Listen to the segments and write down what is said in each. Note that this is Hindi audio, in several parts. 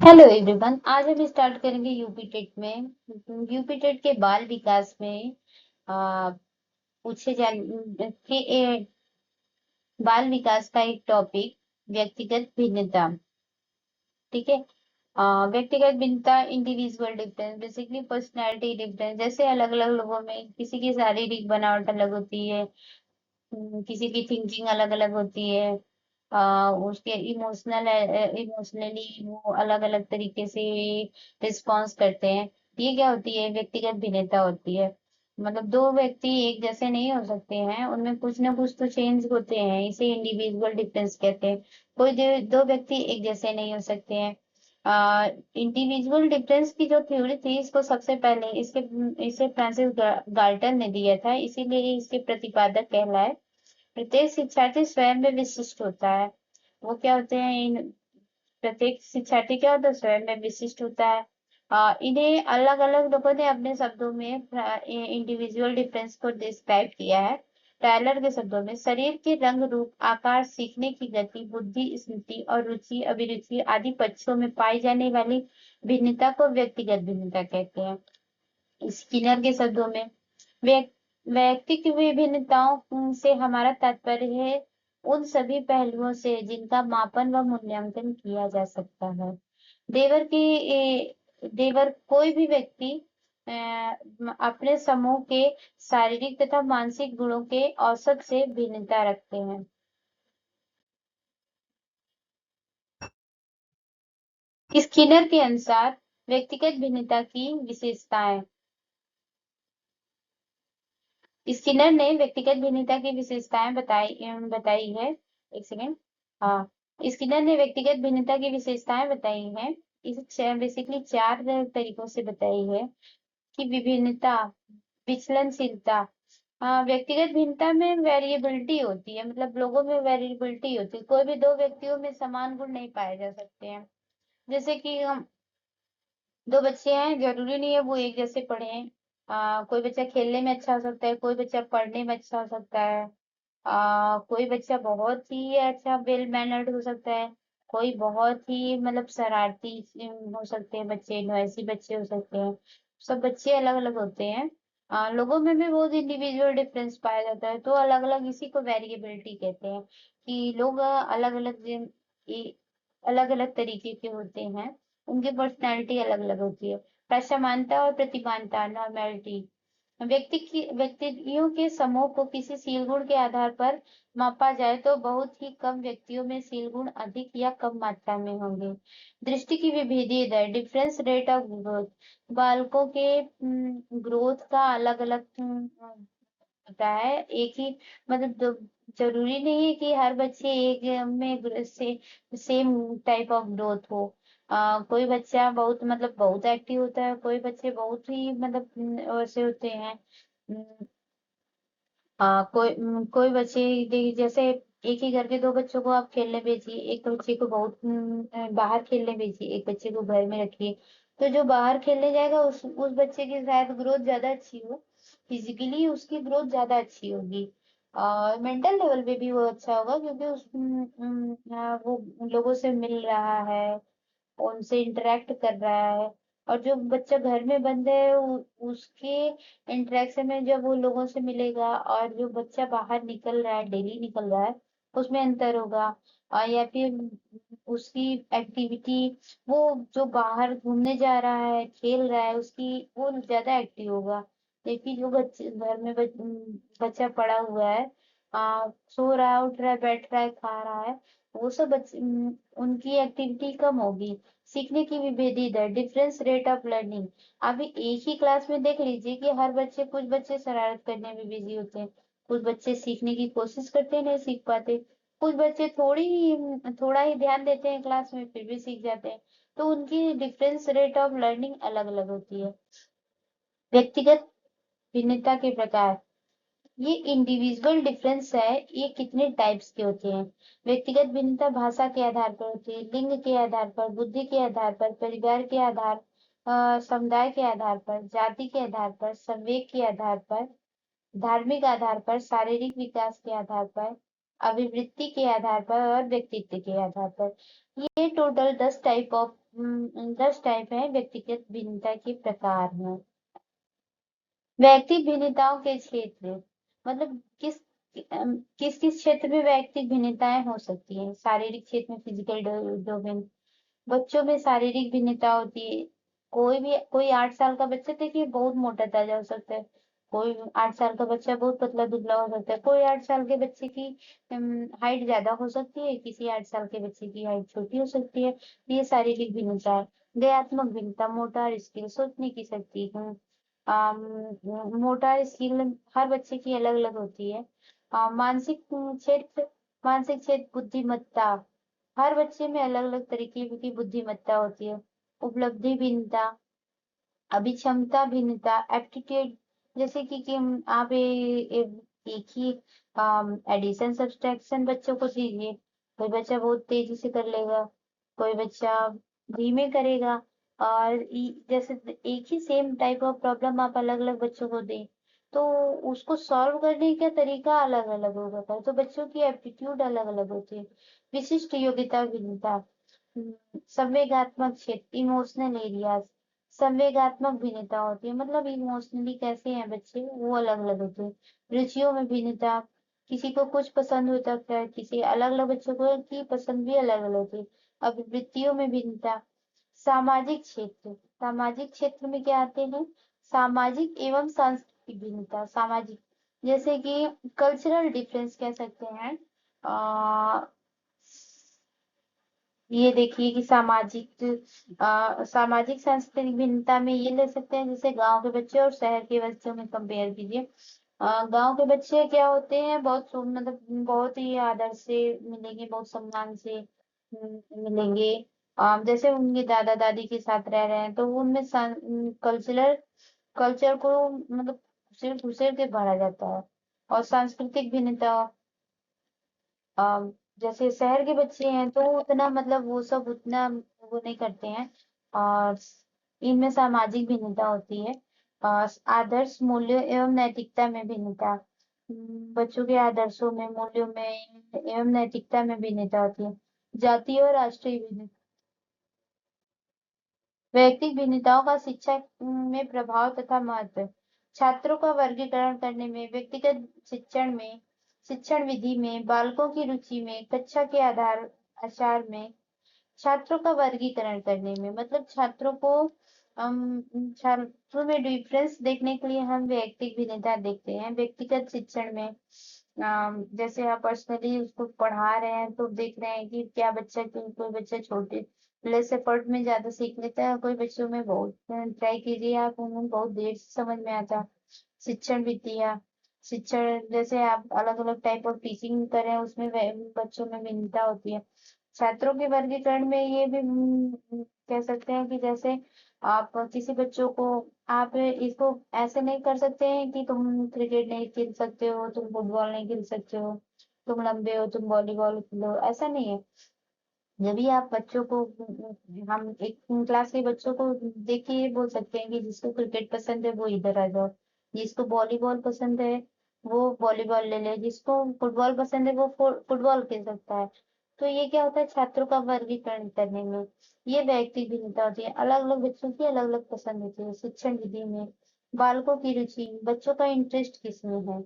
Hello everyone. आज हम स्टार्ट करेंगे यूपी टेट में। यूपी टेट के बाल विकास में आ, पूछे जाने के बाल विकास का एक टॉपिक व्यक्तिगत भिन्नता। ठीक है। व्यक्तिगत भिन्नता, individual difference, basically personality difference. जैसे अलग अलग लोगों में किसी की शारीरिक बनावट अलग होती है, किसी की थिंकिंग अलग अलग होती है, उसके इमोशनली वो अलग अलग तरीके से रिस्पॉन्स करते हैं। ये क्या होती है? व्यक्तिगत भिन्नता होती है। मतलब दो व्यक्ति एक जैसे नहीं हो सकते हैं, उनमें कुछ ना कुछ तो चेंज होते हैं, इसे इंडिविजुअल डिफरेंस कहते हैं। कोई दो व्यक्ति एक जैसे नहीं हो सकते हैं। इंडिविजुअल डिफरेंस की जो थ्योरी थी, इसको सबसे पहले इसे फ्रांसिस गाल्टन ने दिया था, इसीलिए इसके प्रतिपादक कहलाए। प्रत्येक शिक्षार्थी स्वयं में विशिष्ट होता है। वो क्या होते हैं? इन प्रत्येक शिक्षार्थी क्या होता है? स्वयं में विशिष्ट होता है। इन्हें अलग अलग लोगों ने अपने शब्दों में इंडिविजुअल डिफरेंस को डिस्क्राइब किया है। टायलर के शब्दों में, शरीर के रंग, रूप, आकार, सीखने की गति, बुद्धि, स्मृति और रुचि, अभिरुचि आदि पक्षों में पाई जाने वाली भिन्नता को व्यक्तिगत भिन्नता कहते हैं। स्किनर के शब्दों में, व्यक्ति की विभिन्नताओं से हमारा तात्पर्य है उन सभी पहलुओं से जिनका मापन व मूल्यांकन किया जा सकता है। देवर कोई भी व्यक्ति अपने समूह के शारीरिक तथा मानसिक गुणों के औसत से भिन्नता रखते हैं। स्किनर के अनुसार व्यक्तिगत भिन्नता की विशेषताएं। स्किनर ने व्यक्तिगत भिन्नता की विशेषताएं बताई है। एक सेकेंड। हाँ, स्किनर ने व्यक्तिगत भिन्नता की विशेषताएं बताई हैं। इसे बेसिकली चार तरीकों से बताई है कि विभिन्नता, विचलनशीलता। व्यक्तिगत भिन्नता में वेरिएबिलिटी होती है, मतलब लोगों में वेरिएबिलिटी होती है। कोई भी दो व्यक्तियों में समान गुण नहीं पाए जा सकते हैं। जैसे कि हम दो बच्चे हैं, जरूरी नहीं है वो एक जैसे पढ़े। कोई बच्चा खेलने में अच्छा हो सकता है, कोई बच्चा पढ़ने में अच्छा हो सकता है। कोई बच्चा बहुत ही अच्छा वेल मैनर्ड हो सकता है, कोई बहुत ही मतलब शरारती हो सकते हैं बच्चे, नॉइसी बच्चे हो सकते हैं। सब बच्चे अलग अलग होते हैं। लोगों में भी बहुत इंडिविजुअल डिफरेंस पाया जाता है, तो अलग अलग इसी को वेरिएबिलिटी कहते हैं कि लोग अलग अलग तरीके के होते हैं, उनकी पर्सनैलिटी अलग अलग होती है। असमानता और प्रतिमानता, नॉर्मेलिटी। व्यक्तियों के समूह को किसी सील गुण के आधार पर मापा जाए तो बहुत ही कम व्यक्तियों में सील गुण अधिक या कम मात्रा में होंगे। दृष्टि की विभेदीय दर, डिफरेंस रेट ऑफ ग्रोथ। बालकों के ग्रोथ का अलग अलग होता है। एक ही मतलब जरूरी नहीं है कि हर बच्चे एक में से सेम टाइप ऑफ ग्रोथ हो। कोई बच्चा बहुत मतलब बहुत एक्टिव होता है, कोई बच्चे बहुत ही मतलब वैसे होते हैं। हम्म, कोई बच्चे जैसे एक ही घर के दो बच्चों को आप खेलने भेजिए, एक बच्चे को बहुत बाहर खेलने भेजिए, एक बच्चे को घर में रखिए। तो जो बाहर खेलने जाएगा उस बच्चे की शायद ग्रोथ ज्यादा अच्छी हो, फिजिकली उसकी ग्रोथ ज्यादा अच्छी होगी, और मेंटल लेवल पे भी वो अच्छा होगा, क्योंकि वो लोगों से मिल रहा है, उनसे इंटरेक्ट कर रहा है। और जो बच्चा घर में बंद है उसके इंटरेक्शन में जब वो लोगों से मिलेगा, और जो बच्चा बाहर निकल रहा है, डेली निकल रहा है, उसमें अंतर होगा। या फिर उसकी एक्टिविटी, वो जो बाहर घूमने जा रहा है, खेल रहा है, उसकी वो ज्यादा एक्टिव होगा। लेकिन जो बच्चे घर में बच्चा पड़ा हुआ है, सो रहा है, उठ रहा है, बैठ रहा है, खा रहा है, वो सब बच्चे उनकी एक्टिविटी कम होगी। सीखने की विभेदी दर, डिफरेंस रेट ऑफ लर्निंग। अभी एक ही क्लास में देख लीजिए कि हर बच्चे, कुछ बच्चे शरारत करने में बिजी होते हैं, कुछ बच्चे सीखने की कोशिश करते हैं, नहीं सीख पाते, कुछ बच्चे थोड़ा ही ध्यान देते हैं क्लास में, फिर भी सीख जाते हैं। तो उनकी डिफरेंस रेट ऑफ लर्निंग अलग अलग होती है। व्यक्तिगत भिन्नता के प्रकार, ये इंडिविजुअल डिफरेंस है, ये कितने टाइप्स के होते हैं। व्यक्तिगत भिन्नता भाषा के आधार पर होती है, लिंग के आधार पर, बुद्धि के आधार पर, परिवार के आधार, समुदाय के आधार पर, जाति के आधार पर, संवेग के आधार पर, धार्मिक आधार पर, शारीरिक विकास के आधार पर, अभिवृत्ति के आधार पर और व्यक्तित्व के आधार पर। ये टोटल 10 टाइप है व्यक्तिगत भिन्नता के प्रकार हैं। व्यक्तिक भिन्नताओं के क्षेत्र, मतलब किस किस क्षेत्र में व्यक्तिक भिन्नताएं हो सकती हैं। शारीरिक क्षेत्र में फिजिकल डोमेन, बच्चों में शारीरिक भिन्नता होती है। कोई 8 साल का बच्चा देखिए बहुत मोटा ताजा हो सकता है, कोई 8 साल का बच्चा बहुत पतला दुबला हो सकता है, कोई 8 साल के बच्चे की हाइट ज्यादा हो सकती है, किसी 8 साल के बच्चे की हाइट छोटी हो सकती है। ये शारीरिक भिन्नता है। दयात्मक भिन्नता, मोटर स्किल, सोचने की शक्ति, मोटर स्किल हर बच्चे की अलग अलग होती है। मानसिक क्षेत्र बुद्धिमत्ता, हर बच्चे में अलग अलग तरीके की बुद्धिमत्ता होती है। उपलब्धि भिन्नता, अभिक्षमता भिन्नता, एप्टीट्यूड, जैसे कि आप एक ही एडिशन सब्सट्रैक्शन बच्चों को दीजिए, कोई बच्चा बहुत तेजी से कर लेगा, कोई बच्चा धीमे करेगा। और जैसे एक ही सेम टाइप ऑफ प्रॉब्लम आप अलग अलग बच्चों को दें तो उसको सॉल्व करने का तरीका अलग अलग होगा, तो बच्चों की एप्टीट्यूड अलग अलग होती है। विशिष्ट योग्यता भिन्नता, संवेगात्मक क्षेत्र, इमोशनल एरियाज, संवेगात्मक भिन्नता होती है, मतलब इमोशनली कैसे हैं बच्चे वो अलग अलग होते हैं। रुचियों में भिन्नता, किसी को कुछ पसंद होता है, किसी अलग अलग बच्चों को की पसंद भी अलग अलग होती है। अभिवृत्तियों में भिन्नता, सामाजिक क्षेत्र में क्या आते हैं, सामाजिक एवं सांस्कृतिक भिन्नता। सामाजिक जैसे कि कल्चरल डिफरेंस कह सकते हैं। आ, ये देखिए कि सामाजिक सांस्कृतिक भिन्नता में ये ले सकते हैं, जैसे गांव के बच्चे और शहर के बच्चों में कंपेयर कीजिए। गांव के बच्चे क्या होते हैं, मतलब बहुत ही आदर से मिलेंगे, बहुत सम्मान से मिलेंगे। जैसे उनके दादा दादी के साथ रह रहे हैं तो उनमें कल्चर को मतलब सिर्फ उसे के भरा जाता है। और सांस्कृतिक भिन्नता, जैसे शहर के बच्चे हैं तो उतना मतलब वो सब उतना वो नहीं करते हैं। और इनमें सामाजिक भिन्नता होती है। आदर्श मूल्यों एवं नैतिकता में भिन्नता, बच्चों के आदर्शों में, मूल्यों में एवं नैतिकता में भिन्नता होती है। जातीय और राष्ट्रीय भिन्नता, वैयक्तिक भिन्नताओं का शिक्षा में प्रभाव तथा महत्व, छात्रों का वर्गीकरण करने में, व्यक्तिगत शिक्षण विधि में, बालकों की रुचि में, कक्षा के आचार में, छात्रों का वर्गीकरण करने में, मतलब छात्रों में डिफरेंस देखने के लिए हम वैयक्तिक भिन्नता देखते हैं। व्यक्तिगत शिक्षण में जैसे आप पर्सनली उसको पढ़ा रहे हैं तो देख रहे हैं कि क्या कोई बच्चा छोटे लेस एफर्ट में ज्यादा सीख लेता है, कोई बच्चों में बहुत ट्राई कीजिए आप, उन्हें बहुत देर से समझ में आता। शिक्षण विधियाँ, शिक्षण जैसे आप अलग अलग टाइप ऑफ टीचिंग करें उसमें बच्चों में भिन्नता होती है। छात्रों के वर्गीकरण में ये भी कह सकते हैं कि जैसे आप किसी बच्चों को आप इसको ऐसे नहीं कर सकते हैं कि तुम क्रिकेट नहीं खेल सकते हो, तुम फुटबॉल नहीं खेल सकते हो, तुम लंबे हो तुम वॉलीबॉल खेलो, ऐसा नहीं है। जब भी आप बच्चों को हम एक क्लास के बच्चों को देख के ये बोल सकते हैं कि जिसको क्रिकेट पसंद है वो इधर आ जाओ, जिसको वॉलीबॉल पसंद है वो वॉलीबॉल ले ले, जिसको फुटबॉल पसंद है वो फुटबॉल खेल सकता है। तो ये क्या होता है, छात्रों का वर्गीकरण करने में ये व्यक्ति भिन्नता होती है। अलग अलग बच्चों की अलग अलग पसंद होती है। शिक्षण विधि में बालकों की रुचि, बच्चों का इंटरेस्ट किसमें है।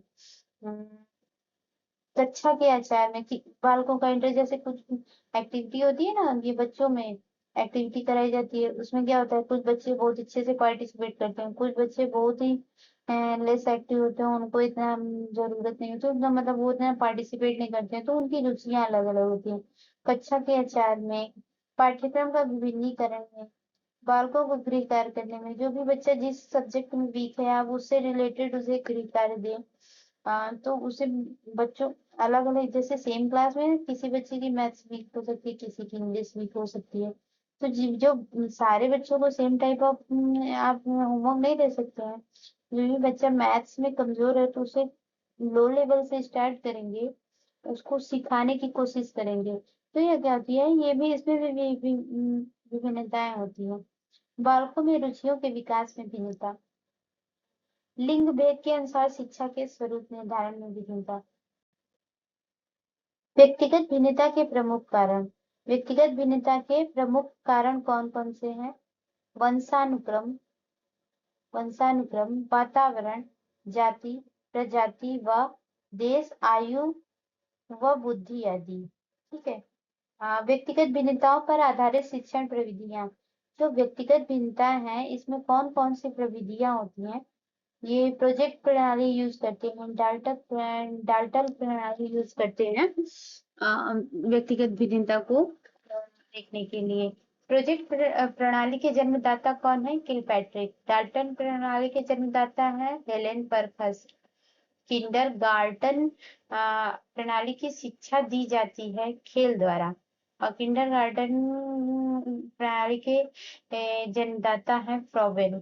कक्षा के आचार में कि बालकों का इंटरेस्ट, जैसे कुछ एक्टिविटी होती है ना, ये बच्चों में एक्टिविटी कराई जाती है, उसमें क्या होता है कुछ बच्चे बहुत अच्छे से पार्टिसिपेट करते हैं, कुछ बच्चे बहुत ही लेस एक्टिव होते हैं, उनको इतना जरूरत नहीं होती, उतना मतलब वो इतना पार्टिसिपेट नहीं करते हैं, तो उनकी रुचियां अलग अलग होती हैं। कक्षा के आचार में, पाठ्यक्रम का विभिन्नीकरण में, बालकों को गृह कार्य करने में, जो भी बच्चा जिस सब्जेक्ट में वीक है आप उससे रिलेटेड उसे गृह कार्य दें। तो उसे बच्चों अलग अलग, जैसे सेम क्लास में किसी बच्चे की मैथ्स वीक हो सकती है, किसी की इंग्लिश वीक हो सकती है, तो जो सारे बच्चों को सेम टाइप ऑफ आप होमवर्क नहीं दे सकते हैं। जो भी बच्चा मैथ्स में कमजोर है तो उसे लो लेवल से स्टार्ट करेंगे, उसको सिखाने की कोशिश करेंगे। तो ये क्या होती है, ये भी इसमें विभिन्नताएं होती हैं। बालकों में रुचियों के विकास में भिन्नता, लिंग भेद के अनुसार शिक्षा के स्वरूप निर्धारण में भिन्नता। व्यक्तिगत भिन्नता के प्रमुख कारण। व्यक्तिगत भिन्नता के प्रमुख कारण कौन कौन से हैं? वंशानुक्रम, वातावरण, जाति, प्रजाति व देश, आयु व बुद्धि आदि। ठीक है। व्यक्तिगत भिन्नताओं पर आधारित शिक्षण प्रविधियां। जो व्यक्तिगत भिन्नता है इसमें कौन कौन सी प्रविधियां होती हैं? ये प्रोजेक्ट प्रणाली यूज करते हैं, डाल्टन प्रणाली यूज करते हैं व्यक्तिगत भिन्नता को देखने के लिए। प्रोजेक्ट प्रणाली के जन्मदाता कौन है? किलपैट्रिक। डाल्टन प्रणाली के जन्मदाता है हेलेन परखस। किंडरगार्टन प्रणाली की शिक्षा दी जाती है खेल द्वारा, और किंडरगार्टन प्रणाली के जन्मदाता है फ्रॉबेल।